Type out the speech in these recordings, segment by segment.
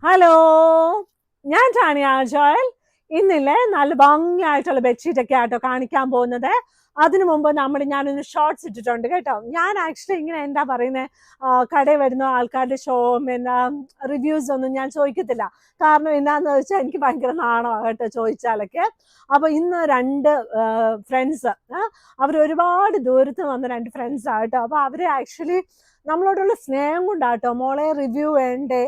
Hello, ഞാൻ ടാണിയ Joel. ഇന്നില്ലേ നല്ല ഭംഗിയായിട്ടുള്ള bedsheet ഒക്കെ ആട്ടോ കാണിക്കാൻ പോകുന്നത്. അതിനു മുമ്പ് ഞാനൊന്ന് ഷോർട്സ് ഇട്ടിട്ടുണ്ട് കേട്ടോ. ഞാൻ ആക്ച്വലി ഇങ്ങനെ എന്താ പറയുന്നത്, കടയിൽ വരുന്ന ആൾക്കാരുടെ റിവ്യൂസ് ഒന്നും ഞാൻ ചോദിക്കത്തില്ല. കാരണം എന്താന്ന് വെച്ചാൽ എനിക്ക് ഭയങ്കര നാണമാണ് കേട്ടോ ചോദിച്ചാലൊക്കെ. അപ്പൊ ഇന്ന് രണ്ട് ഫ്രണ്ട്സ്, അവർ ഒരുപാട് ദൂരത്ത് വന്ന രണ്ട് ഫ്രണ്ട്സ് ആട്ടോ. അപ്പൊ അവര് ആക്ച്വലി നമ്മളോടുള്ള സ്നേഹം കൊണ്ടാട്ടോ മോളെ റിവ്യൂ വേണ്ടേ,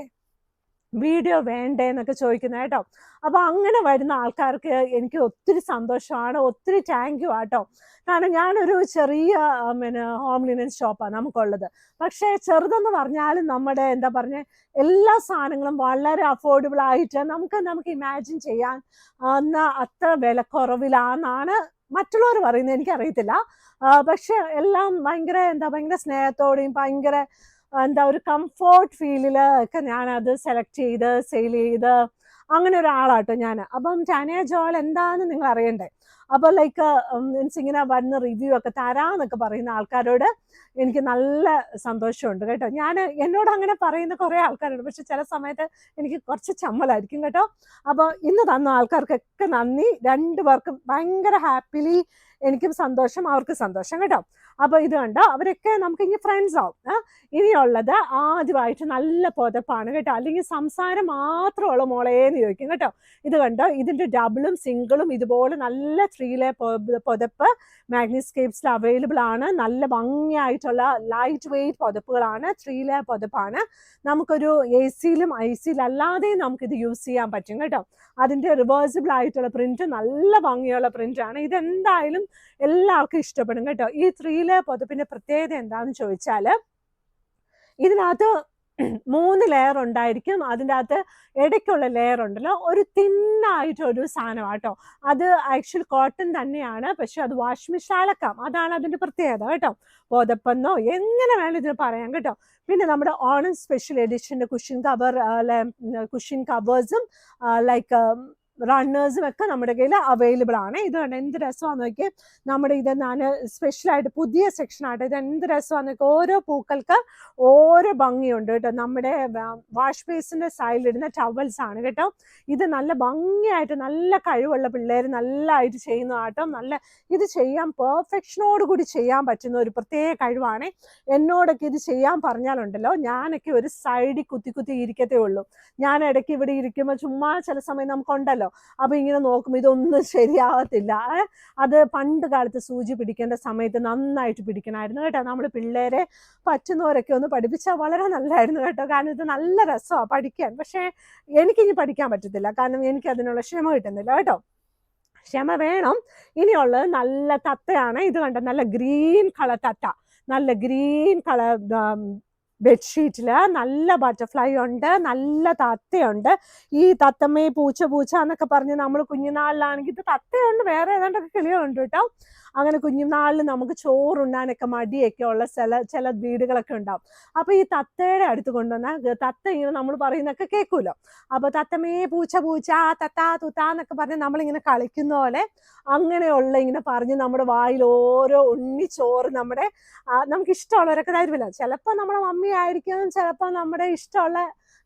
വീഡിയോ വേണ്ടേ എന്നൊക്കെ ചോദിക്കുന്നത് കേട്ടോ. അപ്പൊ അങ്ങനെ വരുന്ന ആൾക്കാർക്ക് എനിക്ക് ഒത്തിരി സന്തോഷമാണ്, ഒത്തിരി താങ്ക് യു ആട്ടോ. കാരണം ഞാനൊരു ചെറിയ ഹോം ലിനൻ ഷോപ്പാണ് നമുക്കുള്ളത്. പക്ഷേ ചെറുതെന്ന് പറഞ്ഞാലും നമ്മുടെ എന്താ പറഞ്ഞ എല്ലാ സാധനങ്ങളും വളരെ അഫോർഡബിൾ ആയിട്ട് നമുക്ക് ഇമാജിൻ ചെയ്യാൻ അത്ര വിലക്കുറവിലാണെന്നാണ് മറ്റുള്ളവർ പറയുന്നത്, എനിക്കറിയത്തില്ല. പക്ഷെ എല്ലാം ഭയങ്കര സ്നേഹത്തോടെയും ഭയങ്കര ഒരു കംഫോർട്ട് ഫീലില് ഒക്കെ ഞാനത് സെലക്ട് ചെയ്ത് സെയിൽ ചെയ്ത് അങ്ങനെ ഒരാളാട്ടോ ഞാൻ. അപ്പം ടാനിയ ജോയൽ എന്താന്ന് നിങ്ങൾ അറിയണ്ടേ. അപ്പൊ ലൈക്ക് മീൻസ് ഇങ്ങനെ വന്ന് റിവ്യൂ ഒക്കെ തരാന്നൊക്കെ പറയുന്ന ആൾക്കാരോട് എനിക്ക് നല്ല സന്തോഷമുണ്ട് കേട്ടോ. എന്നോട് അങ്ങനെ പറയുന്ന കുറെ ആൾക്കാരുണ്ട്, പക്ഷെ ചില സമയത്ത് എനിക്ക് കുറച്ച് ചമ്മലായിരിക്കും കേട്ടോ. അപ്പൊ ഇന്ന് തന്ന ആൾക്കാർക്കൊക്കെ നന്ദി. രണ്ടുപേർക്കും ഭയങ്കര ഹാപ്പിലി, എനിക്കും സന്തോഷം അവർക്ക് സന്തോഷം കേട്ടോ. അപ്പൊ ഇത് കണ്ടോ, അവരൊക്കെ നമുക്ക് ഇനി ഫ്രണ്ട്സ് ആവും. ഇനിയുള്ളത് ആദ്യമായിട്ട് നല്ല പുതപ്പാണ് കേട്ടോ, അല്ലെങ്കിൽ സംസാരം മാത്രമുള്ള മോളേന്ന് ചോദിക്കും കേട്ടോ. ഇത് കണ്ടോ, ഇതിന്റെ ഡബിളും സിംഗിളും ഇതുപോലെ നല്ല 3 പുതപ്പ് മാഗ്നിസ്കേപ്സിൽ അവൈലബിൾ ആണ്. നല്ല ഭംഗിയായിട്ടുള്ള ലൈറ്റ് വെയിറ്റ് പുതപ്പുകളാണ്, 3 പുതപ്പാണ്. നമുക്കൊരു AC-യിലും IC-യിലല്ലാതെയും നമുക്കിത് യൂസ് ചെയ്യാൻ പറ്റും കേട്ടോ. അതിന്റെ റിവേഴ്സിബിൾ ആയിട്ടുള്ള പ്രിന്റ് നല്ല ഭംഗിയുള്ള പ്രിന്റ് ആണ്. ഇതെന്തായാലും എല്ലാവർക്കും ഇഷ്ടപ്പെടും കേട്ടോ. ഈ 3 പുതപ്പിന്റെ പ്രത്യേകത എന്താണെന്ന് ചോദിച്ചാല്, ഇതിനകത്ത് 3 ലെയർ ഉണ്ടായിരിക്കും. അതിൻ്റെ അകത്ത് ഇടയ്ക്കുള്ള ലെയർ ഉണ്ടല്ലോ, ഒരു തിന്നായിട്ടൊരു സാധനമാട്ടോ. അത് ആക്ച്വൽ കോട്ടൺ തന്നെയാണ്, പക്ഷെ അത് വാഷ് മെഷീനിലക്കാം. അതാണ് അതിന്റെ പ്രത്യേകത കേട്ടോ. പുതപ്പെന്നോ എങ്ങനെ വേണം ഇതിന് പറയാം കേട്ടോ. പിന്നെ നമ്മുടെ ഓണം സ്പെഷ്യൽ എഡിഷന്റെ കുഷൻ കവേഴ്സും ലൈക്ക് റണ്ണേഴ്സും ഒക്കെ നമ്മുടെ കയ്യിൽ അവൈലബിൾ ആണ്. ഇത് കണ്ട് എന്ത് രസമാണെന്ന് നോക്കി. നമ്മുടെ ഇതെന്നാണ് സ്പെഷ്യലായിട്ട് പുതിയ സെക്ഷനായിട്ട്. ഇത് എന്ത് രസമാണെന്ന് നോക്കി. ഓരോ പൂക്കൾക്ക് ഓരോ ഭംഗിയുണ്ട് കേട്ടോ. നമ്മുടെ വാഷ് ബേസിന്റെ സൈഡിലിടുന്ന ടവൽസ് ആണ് കേട്ടോ. ഇത് നല്ല ഭംഗിയായിട്ട് നല്ല കഴിവുള്ള പിള്ളേർ നല്ലതായിട്ട് ചെയ്യുന്നതാട്ടോ. ഇത് ചെയ്യാൻ പെർഫെക്ഷനോട് കൂടി ചെയ്യാൻ പറ്റുന്ന ഒരു പ്രത്യേക കഴിവാണ്. എന്നോടൊക്കെ ഇത് ചെയ്യാൻ പറഞ്ഞാലുണ്ടല്ലോ, ഞാനൊക്കെ ഒരു സൈഡിൽ കുത്തി ഇരിക്കത്തേ ഉള്ളൂ. ഞാൻ ഇടയ്ക്ക് ഇവിടെ ഇരിക്കുമ്പോൾ ചുമ്മാ ചില സമയം നമുക്കുണ്ടല്ലോ, അപ്പൊ ഇങ്ങനെ നോക്കുമ്പോൾ ഇതൊന്നും ശരിയാവത്തില്ല. അത് പണ്ട് കാലത്ത് സൂചി പിടിക്കേണ്ട സമയത്ത് നന്നായിട്ട് പിടിക്കണമായിരുന്നു കേട്ടോ. നമ്മൾ പിള്ളേരെ പറ്റുന്നവരൊക്കെ ഒന്ന് പഠിപ്പിച്ചാൽ വളരെ നല്ലതായിരുന്നു കേട്ടോ. കാരണം ഇത് നല്ല രസമാണ് പഠിക്കാൻ. പക്ഷെ എനിക്കിനി പഠിക്കാൻ പറ്റത്തില്ല, കാരണം എനിക്ക് അതിനുള്ള ക്ഷമ കിട്ടുന്നില്ല കേട്ടോ. ക്ഷമ വേണം. ഇനിയുള്ളത് നല്ല തത്തയാണ്. ഇത് കണ്ട നല്ല ഗ്രീൻ കളർ തത്ത, നല്ല ഗ്രീൻ കളർ ബെഡ്ഷീറ്റില് നല്ല ബട്ടർഫ്ലൈ ഉണ്ട്, നല്ല തത്തയുണ്ട്. ഈ തത്തമ്മേ പൂച്ച എന്നൊക്കെ പറഞ്ഞ് നമ്മൾ കുഞ്ഞുനാളിലാണെങ്കിൽ, ഇത് തത്തയുണ്ട്, വേറെ ഏതാണ്ടൊക്കെ കിളികളുണ്ട് കേട്ടോ. അങ്ങനെ കുഞ്ഞുനാളിൽ നമുക്ക് ചോറുണ്ണാനൊക്കെ മടിയൊക്കെ ഉള്ള ചില വീടുകളൊക്കെ ഉണ്ടാവും. അപ്പൊ ഈ തത്തയുടെ അടുത്ത് കൊണ്ടുവന്ന തത്ത ഇങ്ങനെ നമ്മൾ പറയുന്നൊക്കെ കേൾക്കുമല്ലോ. അപ്പൊ തത്തമ്മേ പൂച്ച തത്ത തുത്ത എന്നൊക്കെ പറഞ്ഞ് നമ്മളിങ്ങനെ കളിക്കുന്ന പോലെ അങ്ങനെയുള്ള ഇങ്ങനെ പറഞ്ഞ് നമ്മുടെ വായിൽ ഓരോ ഉണ്ണിച്ചോറ് നമുക്ക് ഇഷ്ടമുള്ളവരൊക്കെ തരുമല്ലോ. ചിലപ്പോൾ നമ്മുടെ മമ്മി ആയിരിക്കും, ചിലപ്പോൾ നമ്മുടെ ഇഷ്ടമുള്ള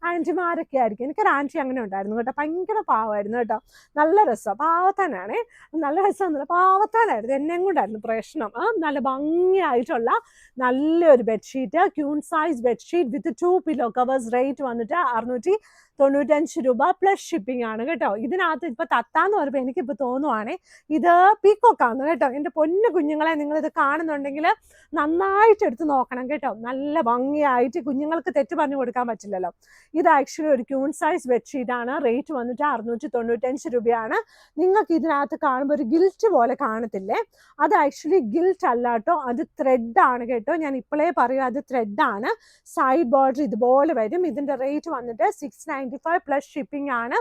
ആൻറ്റിമാരൊക്കെ ആയിരിക്കും. എനിക്കൊരു ആൻറ്റി അങ്ങനെ ഉണ്ടായിരുന്നു കേട്ടോ. ഭയങ്കര പാവമായിരുന്നു കേട്ടോ. നല്ല രസം, പാവത്താനാണേ. നല്ല രസമൊന്നുമില്ല, പാവത്താനായിരുന്നു. എന്നെ കൊണ്ടായിരുന്നു പ്രശ്നം. നല്ല ഭംഗിയായിട്ടുള്ള നല്ലൊരു ബെഡ്ഷീറ്റ്, ക്യൂൺ സൈസ് ബെഡ്ഷീറ്റ് വിത്ത് 2 പില്ലോ കവേഴ്സ്. റേറ്റ് വന്നിട്ട് 695 രൂപ പ്ലസ് ഷിപ്പിംഗ് ആണ് കേട്ടോ. ഇതിനകത്ത് ഇപ്പൊ തത്താന്ന് പറയുമ്പോൾ എനിക്കിപ്പോൾ തോന്നുവാണേ ഇത് പീക്കോക്കാന്ന് കേട്ടോ. എൻ്റെ പൊന്നു കുഞ്ഞുങ്ങളെ, നിങ്ങളിത് കാണുന്നുണ്ടെങ്കിൽ നന്നായിട്ട് എടുത്ത് നോക്കണം കേട്ടോ. നല്ല ഭംഗിയായിട്ട്, കുഞ്ഞുങ്ങൾക്ക് തെറ്റ് പറഞ്ഞു കൊടുക്കാൻ പറ്റില്ലല്ലോ. ഇത് ആക്ച്വലി ഒരു ക്യൂൺ സൈസ് ബെഡ്ഷീറ്റ് ആണ്. റേറ്റ് വന്നിട്ട് 695 രൂപയാണ്. നിങ്ങൾക്ക് ഇതിനകത്ത് കാണുമ്പോൾ ഒരു ഗിൽറ്റ് പോലെ കാണത്തില്ലേ, അത് ആക്ച്വലി ഗിൽറ്റ് അല്ല കേട്ടോ, അത് ത്രെഡ് ആണ് കേട്ടോ. ഞാൻ ഇപ്പോഴേ പറയും, അത് ത്രെഡ് ആണ്. സൈഡ് ബോർഡർ ഇതുപോലെ വരും. ഇതിന്റെ റേറ്റ് വന്നിട്ട് 695 പ്ലസ് ഷിപ്പിംഗ് ആണ്.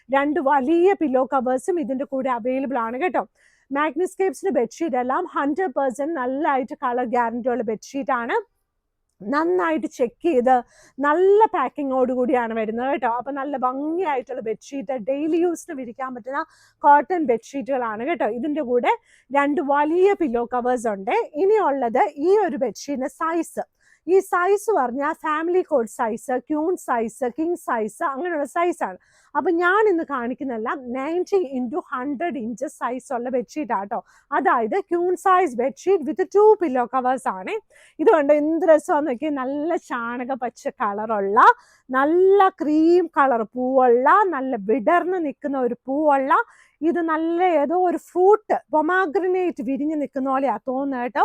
2 വലിയ പില്ലോ കവേഴ്സും ഇതിന്റെ കൂടെ അവൈലബിൾ ആണ് കേട്ടോ. മാഗ്നിസ്കേപ്സിന്റെ ബെഡ്ഷീറ്റ് എല്ലാം 100% നല്ലതായിട്ട് കളർ ഗ്യാരണ്ടി ഉള്ള ബെഡ്ഷീറ്റ് ആണ്. നന്നായിട്ട് ചെക്ക് ചെയ്ത് നല്ല പാക്കിങ്ങോട് കൂടിയാണ് വരുന്നത് കേട്ടോ. അപ്പം നല്ല ഭംഗിയായിട്ടുള്ള ബെഡ്ഷീറ്റ്, ഡെയിലി യൂസിന് വിരിക്കാൻ പറ്റുന്ന കോട്ടൺ ബെഡ്ഷീറ്റുകളാണ് കേട്ടോ. ഇതിൻ്റെ കൂടെ 2 വലിയ പില്ലോ കവേഴ്സ് ഉണ്ട്. ഇനിയുള്ളത് ഈ ഒരു ബെഡ്ഷീറ്റിൻ്റെ സൈസ്. ഈ സൈസ് പറഞ്ഞാൽ family code size, queen size, king size, അങ്ങനെയുള്ള സൈസാണ്. അപ്പം ഞാൻ ഇന്ന് കാണിക്കുന്നതെല്ലാം 90x100 ഇഞ്ച് സൈസുള്ള ബെഡ്ഷീറ്റാണ് കേട്ടോ. അതായത് ക്യൂൺ സൈസ് ബെഡ്ഷീറ്റ് വിത്ത് 2 പില്ലോ കവേഴ്സ് ആണ്. ഇതുകൊണ്ട് എന്ത് രസമാണെന്ന് നോക്കി, നല്ല ചാണക പച്ച കളറുള്ള, നല്ല ക്രീം കളർ പൂവുള്ള, നല്ല വിടർന്ന് നിൽക്കുന്ന ഒരു പൂവുള്ള, ഇത് നല്ല ഏതോ ഒരു ഫ്രൂട്ട് പൊമാഗ്രനേറ്റ് വിരിഞ്ഞ് നിൽക്കുന്ന പോലെയാണ് തോന്നുന്നത് കേട്ടോ.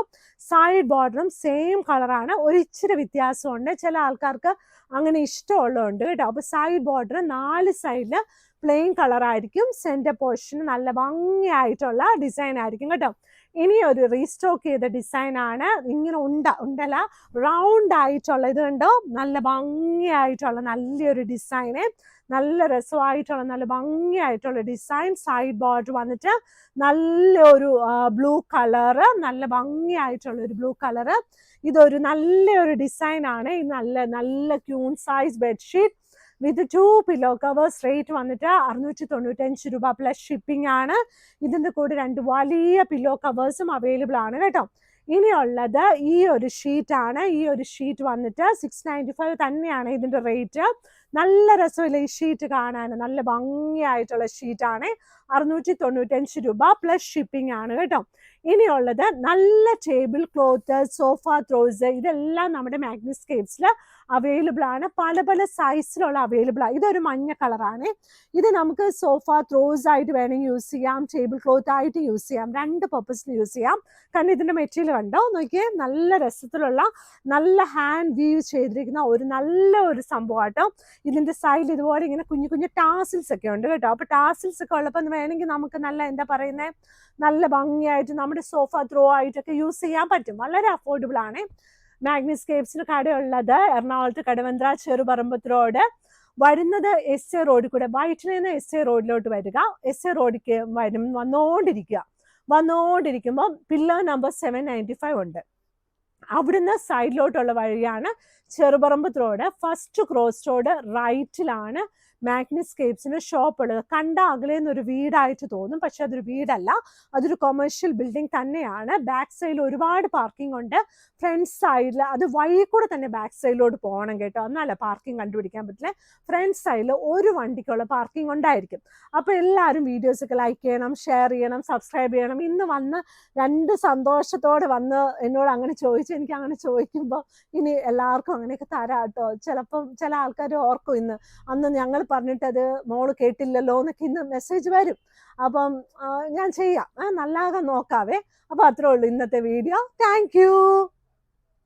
സൈഡ് ബോർഡറും സെയിം കളറാണ്, ഒരു ഇച്ചിരി വ്യത്യാസമുണ്ട്. ചില ആൾക്കാർക്ക് അങ്ങനെ ഇഷ്ടമുള്ളതുണ്ട് കേട്ടോ. അപ്പോൾ സൈഡ് ബോർഡർ 4 സൈഡിൽ പ്ലെയിൻ കളറായിരിക്കും. സെൻറ്റർ പോർഷന് നല്ല ഭംഗിയായിട്ടുള്ള ഡിസൈൻ ആയിരിക്കും കേട്ടോ. ഇനി ഒരു റീസ്റ്റോക്ക് ചെയ്ത ഡിസൈനാണ്. ഇങ്ങനെ ഉണ്ടല്ല റൗണ്ട് ആയിട്ടുള്ള ഇത് കണ്ടോ, നല്ല ഭംഗിയായിട്ടുള്ള നല്ലൊരു ഡിസൈന്, നല്ല രസമായിട്ടുള്ള നല്ല ഭംഗിയായിട്ടുള്ള ഡിസൈൻ. സൈഡ് ബോർഡർ വന്നിട്ട് നല്ലൊരു ബ്ലൂ കളറ്, നല്ല ഭംഗിയായിട്ടുള്ള ഒരു ബ്ലൂ കളറ്. ഇതൊരു നല്ലൊരു ഡിസൈനാണ്. നല്ല നല്ല ക്യൂൺ സൈസ് ബെഡ്ഷീറ്റ് വിത്ത് 2 പില്ലോ കവേഴ്സ്. റേറ്റ് വന്നിട്ട് 695 രൂപ പ്ലസ് ഷിപ്പിംഗ് ആണ്. ഇതിൻ്റെ കൂടെ 2 വലിയ പില്ലോ കവേഴ്സും അവൈലബിൾ ആണ് കേട്ടോ. ഇനിയുള്ളത് ഈ ഒരു ഷീറ്റാണ്. ഈ ഒരു ഷീറ്റ് വന്നിട്ട് 695 തന്നെയാണ് ഇതിൻ്റെ റേറ്റ്. നല്ല രസമില്ല ഈ ഷീറ്റ് കാണാൻ, നല്ല ഭംഗിയായിട്ടുള്ള ഷീറ്റാണ്. 695 രൂപ പ്ലസ് ഷിപ്പിംഗ് ആണ് കേട്ടോ. ഇനിയുള്ളത് നല്ല ടേബിൾ ക്ലോത്ത്, സോഫ ത്രോസ്, ഇതെല്ലാം നമ്മുടെ മാഗ്നിസ്കേപ്സിൽ അവൈലബിൾ ആണ്. പല പല സൈസിലുള്ള അവൈലബിൾ ആണ്. ഇതൊരു മഞ്ഞ കളറാണ്. ഇത് നമുക്ക് സോഫ ത്രോസ് ആയിട്ട് വേണമെങ്കിൽ യൂസ് ചെയ്യാം, ടേബിൾ ക്ലോത്ത് ആയിട്ട് യൂസ് ചെയ്യാം, 2 പർപ്പസിന് യൂസ് ചെയ്യാം. കാരണം ഇതിൻ്റെ മെറ്റീരിയൽ കണ്ടോ നോക്കിയേ, നല്ല രസത്തിലുള്ള നല്ല ഹാൻഡ് വീവ് ചെയ്തിരിക്കുന്ന നല്ല ഒരു സംഭവം കേട്ടോ. ഇതിൻ്റെ സൈഡിൽ ഇതുപോലെ ഇങ്ങനെ കുഞ്ഞു കുഞ്ഞു ടാസിൽസ് ഒക്കെ ഉണ്ട് കേട്ടോ. അപ്പോൾ ടാസിൽസ് ഒക്കെ ഉള്ളപ്പോൾ വേണമെങ്കിൽ നമുക്ക് നല്ല എന്താ പറയുന്നത്, നല്ല ഭംഗിയായിട്ട് നമ്മുടെ സോഫ ത്രോ ആയിട്ടൊക്കെ യൂസ് ചെയ്യാൻ പറ്റും. വളരെ അഫോർഡബിൾ ആണ്. മാഗ്നിസ്കേപ്സിന് കടയുള്ളത് എറണാകുളത്ത് കടവന്ത്ര ചെറുപറമ്പത്ത് റോഡ്. വരുന്നത് എസ് എ റോഡിൽ കൂടെ, വൈറ്റിൽ നിന്ന് എസ് എ റോഡിലോട്ട് വരിക. എസ് എ റോഡിക്ക് വന്നുകൊണ്ടിരിക്കുമ്പോൾ പില്ലർ നമ്പർ 795 ഉണ്ട്. അവിടുന്ന് സൈഡിലോട്ടുള്ള വഴിയാണ് Cheruparambath road. First cross road റൈറ്റിലാണ് മാഗ്നിസ്കേപ്സിന് ഷോപ്പ് ഉള്ളത്. കണ്ട അകലേന്നൊരു വീടായിട്ട് തോന്നും, പക്ഷെ അതൊരു വീടല്ല, അതൊരു കൊമേഴ്ഷ്യൽ ബിൽഡിംഗ് തന്നെയാണ്. ബാക്ക് സൈഡിൽ ഒരുപാട് പാർക്കിംഗ് ഉണ്ട്. ഫ്രണ്ട് സൈഡിൽ അത് വഴി കൂടെ തന്നെ ബാക്ക് സൈഡിലോട്ട് പോകണം കേട്ടോ, എന്നാലേ പാർക്കിംഗ് കണ്ടുപിടിക്കാൻ പറ്റില്ല. ഫ്രണ്ട് സൈഡിൽ ഒരു വണ്ടിക്കുള്ള പാർക്കിംഗ് ഉണ്ടായിരിക്കും. അപ്പോൾ എല്ലാവരും വീഡിയോസൊക്കെ ലൈക്ക് ചെയ്യണം, ഷെയർ ചെയ്യണം, സബ്സ്ക്രൈബ് ചെയ്യണം. ഇന്ന് വന്ന് 2 സന്തോഷത്തോടെ വന്ന് എന്നോട് അങ്ങനെ ചോദിച്ചു. എനിക്ക് അങ്ങനെ ചോദിക്കുമ്പോൾ ഇനി എല്ലാവർക്കും അങ്ങനെയൊക്കെ തരാം കേട്ടോ. ചിലപ്പം ചില ആൾക്കാർ ഓർക്കും ഇന്ന് അന്ന് ഞങ്ങൾ പറഞ്ഞിട്ടത് മോള് കേട്ടില്ലല്ലോ എന്നൊക്കെ ഇന്ന് മെസ്സേജ് വരും. അപ്പം ഞാൻ ചെയ്യാം, നല്ലാതെ നോക്കാവേ. അപ്പോൾ അത്രേ ഉള്ളൂ ഇന്നത്തെ വീഡിയോ. താങ്ക്